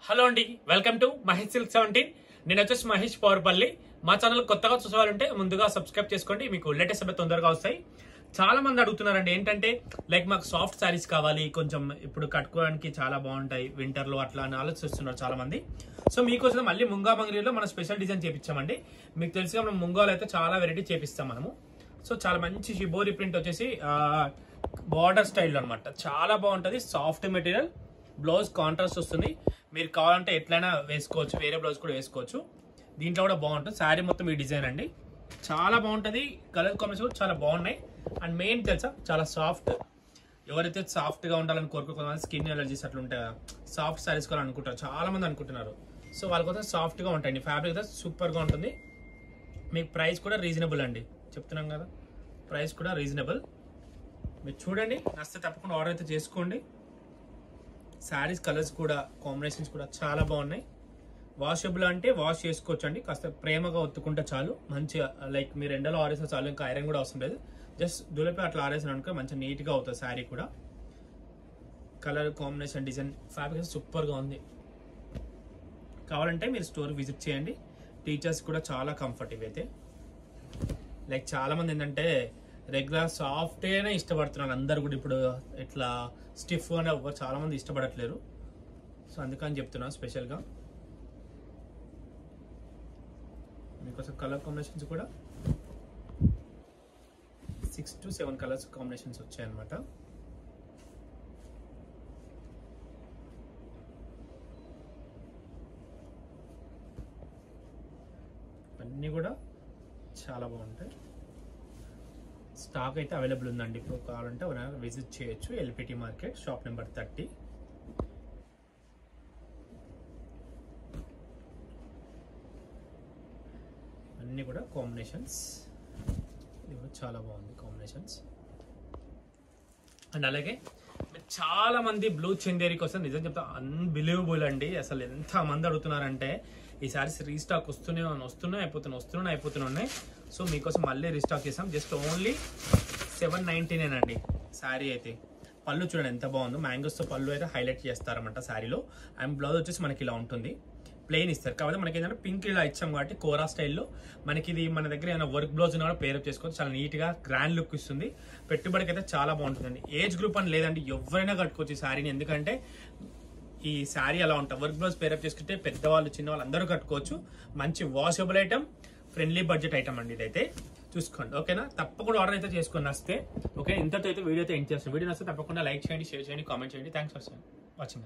Hello అండి, welcome to Mahesh silk 17. నేను వచ్చేసి మహేష్ పవర్పల్లి. మా ఛానల్ కొత్తగా చూసేవాళ్ళంటే ముందుగా సబ్స్క్రైబ్ చేసుకోండి, మీకు లేటెస్ట్ అప్డేట్ తొందరగా వస్తాయి. చాలా మంది అడుగుతున్నారండి ఏంటంటే లైక్ మాకు సాఫ్ట్ శారీస్ కావాలి, కొంచెం ఇప్పుడు కట్టుకోవడానికి చాలా బాగుంటాయి వింటర్ లో అట్లా అని ఆలోచిస్తున్నారు చాలా మంది. సో మీకోసం మళ్ళీ ముంగా బంగ్రీలో మనం స్పెషల్ డిజైన్ చేపించామండి. మీకు తెలుసుగా మనం ముంగాలో అయితే చాలా వెరైటీ చేపిస్తాం మనము. సో చాలా మంచి షిబోరి ప్రింట్ వచ్చేసి బార్డర్ స్టైల్ అనమాట, చాలా బాగుంటది. సాఫ్ట్ మెటీరియల్, బ్లౌజ్ కాంట్రాస్ట్ వస్తుంది. మీరు కావాలంటే ఎట్లయినా వేసుకోవచ్చు, వేరే బ్లౌజ్ కూడా వేసుకోవచ్చు. దీంట్లో కూడా బాగుంటుంది. శారీ మొత్తం ఈ డిజైన్ అండి, చాలా బాగుంటుంది. కలర్ కాంబినేషన్ కూడా చాలా బాగున్నాయి. అండ్ మెయిన్ తెలుసా, చాలా సాఫ్ట్. ఎవరైతే సాఫ్ట్ గా ఉండాలని కోరుకుంటున్నారు, స్కిన్ ఎలర్జీస్ అట్లా ఉంటాయి, సాఫ్ట్ శారీస్ కూడా అనుకుంటారు, చాలా మంది అనుకుంటున్నారు. సో వాళ్ళ కోసం సాఫ్ట్ గా ఉంటాయండి. ఫ్యాబ్రిక్ అయితే సూపర్ గా ఉంటుంది. మీకు ప్రైస్ కూడా రీజనబుల్ అండి, చెప్తున్నాం కదా, ప్రైస్ కూడా రీజనబుల్. మీరు చూడండి, నచ్చితే తప్పకుండా ఆర్డర్ అయితే చేసుకోండి. శారీస్ కలర్స్ కూడా కాంబినేషన్స్ కూడా చాలా బాగున్నాయి. వాషబుల్ అంటే వాష్ చేసుకోవచ్చు అండి, కాస్త ప్రేమగా ఒత్తుకుంటే చాలు. మంచిగా లైక్ మీరు ఎండలో ఆరేస్తే చాలు, ఇంకా ఐరన్ కూడా అవసరం లేదు. జస్ట్ దులిపి అట్లా ఆరేసాను అనుకో మంచిగా నీట్ గా అవుతుంది శారీ కూడా. Colour combination, design, fabric super గా ఉంది. కావాలంటే మీరు స్టోర్ విజిట్ చేయండి. టీచర్స్ కూడా చాలా కంఫర్ట్. ఇవైతే లైక్ చాలా మంది ఏంటంటే రెగ్యులర్ సాఫ్ట్గానే ఇష్టపడుతున్నారు అందరు కూడా. ఇప్పుడు ఇట్లా స్టిఫ్ అని చాలా మంది ఇష్టపడట్లేరు. సో అందుకని చెప్తున్నాను స్పెషల్గా. మీకోసం కలర్ కాంబినేషన్స్ కూడా 6 to 7 కలర్స్ కాంబినేషన్స్ వచ్చాయన్నమాట. అన్నీ కూడా చాలా బాగుంటాయి. స్టాక్ అయితే అవైలబుల్ ఉందండి. ఇప్పుడు కావాలంటే విజిట్ చేయొచ్చు. LPT market, shop number 30. అన్ని కూడా కాంబినేషన్స్, ఇది కూడా చాలా బాగుంది కాంబినేషన్స్. అండ్ అలాగే చాలా మంది బ్లూ చందేరి కోసం నిజం చెప్తా అన్బిలీవబుల్ అండి. అసలు ఎంత మంది అడుగుతున్నారంటే ఈ సారీస్ రీస్టాక్ అయిపోతున్నాయి. సో మీకోసం మళ్ళీ రీస్టాక్ చేసాం. జస్ట్ ఓన్లీ 799 అండి శారీ అయితే. పళ్ళు చూడండి ఎంత బాగుందో, మ్యాంగోస్ తో పళ్ళు అయితే హైలైట్ చేస్తారన్నమాట శారీలో. అండ్ బ్లౌజ్ వచ్చేసి మనకి ఇలా ఉంటుంది, ప్లెయిన్ ఇస్తారు. కాబట్టి మనకి ఏంటంటే పింక్ ఇలా ఇచ్చాం కాబట్టి కోరా స్టైల్లో మనకి ఇది మన దగ్గర ఏమైనా వర్క్ బ్లౌజ్ ఉన్నా కూడా పేరప్ చేసుకోవచ్చు. చాలా నీట్ గా గ్రాండ్ లుక్ ఇస్తుంది. పెట్టుబడికి అయితే చాలా బాగుంటుందండి. ఏజ్ గ్రూప్ అని లేదండి, ఎవరైనా కట్టుకోవచ్చు ఈ శారీని. ఎందుకంటే ఈ శారీ అలా ఉంటుంది, వర్క్ బ్లౌజ్ పేరప్ చేసుకుంటే పెద్దవాళ్ళు చిన్నవాళ్ళు అందరూ కట్టుకోవచ్చు. మంచి washable item, friendly budget item అండి ఇదైతే. చూసుకోండి, ఓకేనా? తప్పకుండా ఆర్డర్ అయితే చేసుకొని వస్తే ఓకే. ఇంతతో అయితే వీడియో అయితే ఎండ్ చేస్తాను. వీడియో నచ్చితే తప్పకుండా లైక్ చేయండి, షేర్ చేయండి, కామెంట్ చేయండి. Thanks for watching.